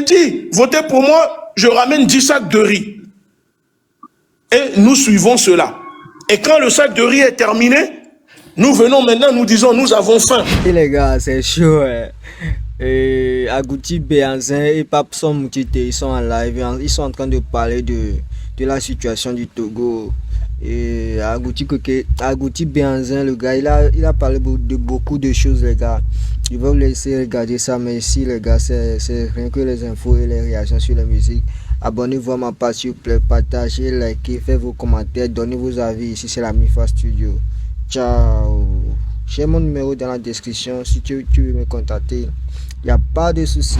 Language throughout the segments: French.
dit, votez pour moi, je ramène 10 sacs de riz. Et nous suivons cela. Et quand le sac de riz est terminé, nous venons maintenant, nous disons, nous avons faim. Et les gars, c'est chaud. Et Agouti Béanzin et Papson Moutite, ils sont en live, ils sont en train de parler de la situation du Togo. Et Agouti Béanzin, le gars, il a parlé de beaucoup de choses, les gars. Je vais vous laisser regarder ça, mais ici, les gars, c'est rien que les infos et les réactions sur la musique. Abonnez-vous à ma page, s'il vous plaît, partagez, likez, faites vos commentaires, donnez vos avis. Ici, c'est la Mifa Studio. Ciao. J'ai mon numéro dans la description. Si tu veux me contacter, il n'y a pas de souci.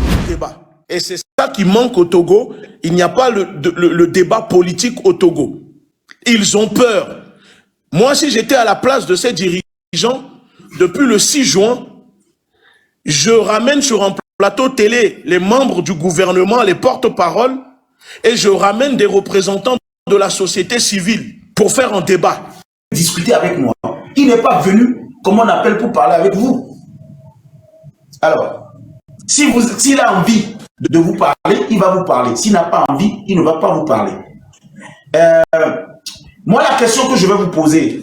Et c'est ça qui manque au Togo. Il n'y a pas le débat politique au Togo. Ils ont peur. Moi, si j'étais à la place de ces dirigeants, depuis le 6 juin, je ramène sur un plateau télé les membres du gouvernement, les porte-paroles, et je ramène des représentants de la société civile pour faire un débat. Discuter avec moi. Il n'est pas venu, comme on appelle, pour parler avec vous. Alors, s'il a envie de vous parler, il va vous parler. S'il n'a pas envie, il ne va pas vous parler. Moi, la question que je vais vous poser,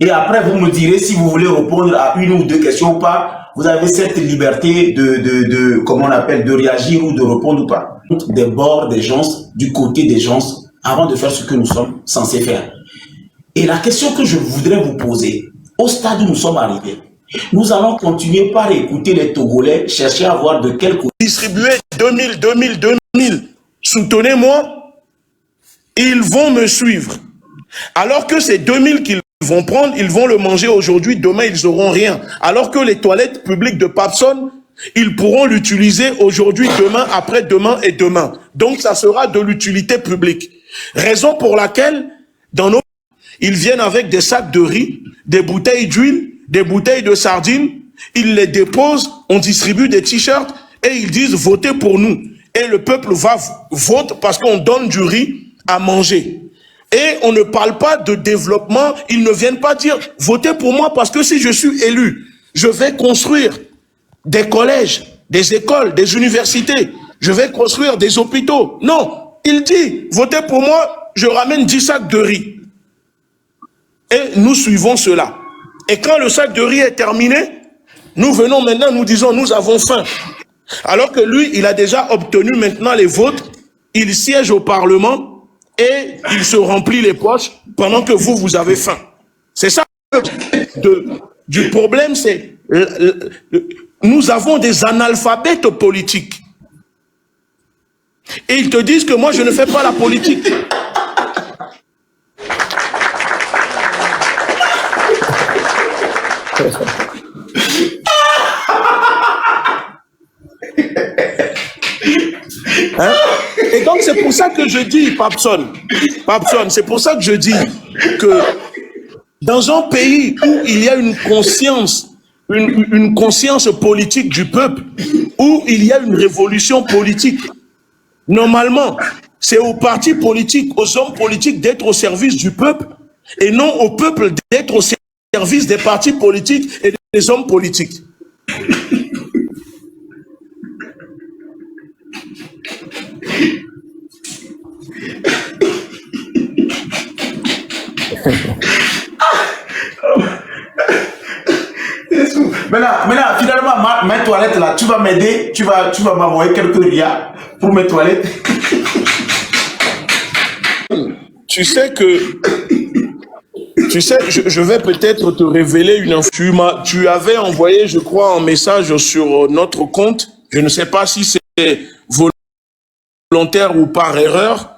et après vous me direz si vous voulez répondre à une ou deux questions ou pas, vous avez cette liberté comment on appelle, de réagir ou de répondre ou pas. Des bords des gens, du côté des gens, avant de faire ce que nous sommes censés faire. Et la question que je voudrais vous poser, au stade où nous sommes arrivés, nous allons continuer par écouter les Togolais, chercher à voir de quel côté. Distribuer 2000. Soutenez-moi, ils vont me suivre. Alors que ces 2000 qu'ils vont prendre, ils vont le manger aujourd'hui, demain ils n'auront rien. Alors que les toilettes publiques de Papson, ils pourront l'utiliser aujourd'hui, demain, après-demain et demain. Donc ça sera de l'utilité publique. Raison pour laquelle, dans nos ils viennent avec des sacs de riz, des bouteilles d'huile, des bouteilles de sardines, ils les déposent, on distribue des t-shirts et ils disent votez pour nous. Et le peuple va voter parce qu'on donne du riz à manger. Et on ne parle pas de développement, ils ne viennent pas dire votez pour moi parce que si je suis élu, je vais construire des collèges, des écoles, des universités, je vais construire des hôpitaux. Non, il dit votez pour moi, je ramène 10 sacs de riz. Et nous suivons cela. Et quand le sac de riz est terminé, nous venons maintenant, nous disons, nous avons faim. Alors que lui, il a déjà obtenu maintenant les votes, il siège au Parlement et il se remplit les poches pendant que vous avez faim. C'est ça du problème, c'est nous avons des analphabètes politiques. Et ils te disent que moi, je ne fais pas la politique. Hein? Et donc c'est pour ça que je dis, Papson, c'est pour ça que je dis que dans un pays où il y a une conscience politique du peuple, où il y a une révolution politique, normalement, c'est aux partis politiques, aux hommes politiques d'être au service du peuple et non au peuple d'être au service des partis politiques et des hommes politiques. Maintenant, finalement, mes toilettes là, tu vas m'aider, tu vas m'envoyer quelques rias pour mes toilettes. Tu sais, je vais peut-être te révéler une info. Tu avais envoyé, je crois, un message sur notre compte. Je ne sais pas si c'est volontaire ou par erreur.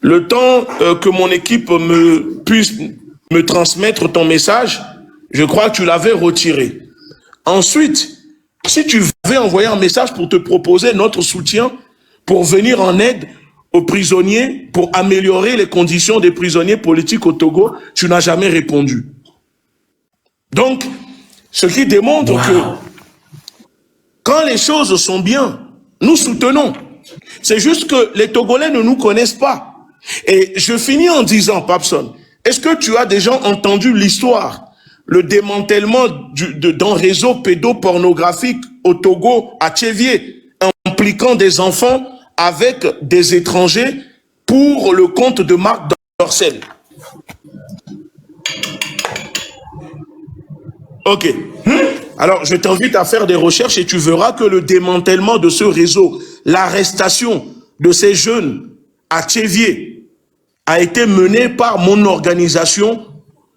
Le temps que mon équipe puisse me transmettre ton message, je crois que tu l'avais retiré. Ensuite, si tu veux envoyer un message pour te proposer notre soutien, pour venir en aide aux prisonniers, pour améliorer les conditions des prisonniers politiques au Togo, tu n'as jamais répondu. Donc, ce qui démontre que quand les choses sont bien, nous soutenons. C'est juste que les Togolais ne nous connaissent pas. Et je finis en disant, Papson, est-ce que tu as déjà entendu l'histoire, le démantèlement d'un réseau pédopornographique au Togo, à Tchévier? impliquant des enfants avec des étrangers pour le compte de Marc Dorcel. Ok. Alors, je t'invite à faire des recherches et tu verras que le démantèlement de ce réseau, l'arrestation de ces jeunes à Tchévier a été mené par mon organisation,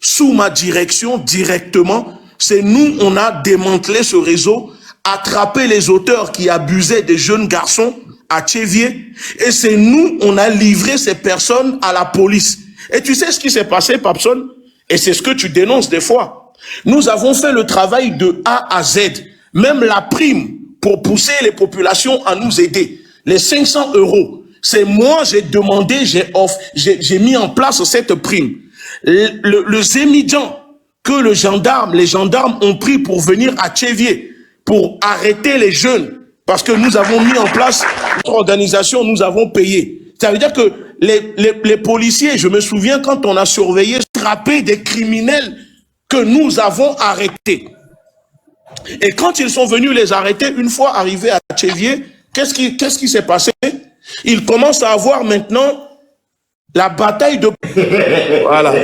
sous ma direction directement. C'est nous, on a démantelé ce réseau, attrapé les auteurs qui abusaient des jeunes garçons à Tchévier, et c'est nous, on a livré ces personnes à la police. Et tu sais ce qui s'est passé, Papson? Et c'est ce que tu dénonces des fois. Nous avons fait le travail de A à Z, même la prime pour pousser les populations à nous aider. Les 500 €, c'est moi, j'ai demandé, j'ai mis en place cette prime. Le Zémidjan que les gendarmes ont pris pour venir à Tchévier, pour arrêter les jeunes, parce que nous avons mis en place notre organisation, nous avons payé. Ça veut dire que les policiers, je me souviens quand on a surveillé, frapper des criminels que nous avons arrêtés. Et quand ils sont venus les arrêter, une fois arrivés à Tchévier, qu'est-ce qui s'est passé? Ils commencent à avoir maintenant la bataille de... Voilà.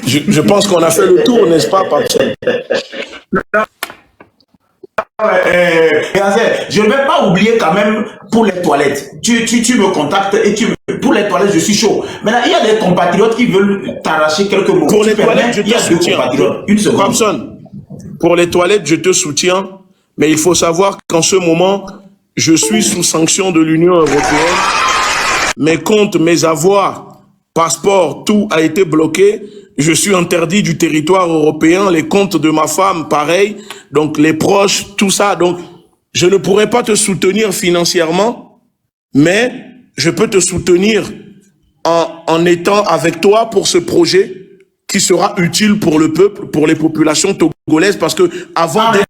Je pense qu'on a fait le tour, n'est-ce pas, Papson? Je ne vais pas oublier quand même pour les toilettes. Tu me contactes et pour les toilettes, je suis chaud. Maintenant, il y a des compatriotes qui veulent t'arracher quelques mots. Pour les toilettes, je te soutiens. Une seconde. Papson, pour les toilettes, je te soutiens, mais il faut savoir qu'en ce moment, je suis sous sanction de l'Union européenne. Mes comptes, mes avoirs, passeport, tout a été bloqué. Je suis interdit du territoire européen, les comptes de ma femme, pareil. Donc, les proches, tout ça. Donc, je ne pourrais pas te soutenir financièrement, mais je peux te soutenir en étant avec toi pour ce projet qui sera utile pour le peuple, pour les populations togolaises, parce que avant d'être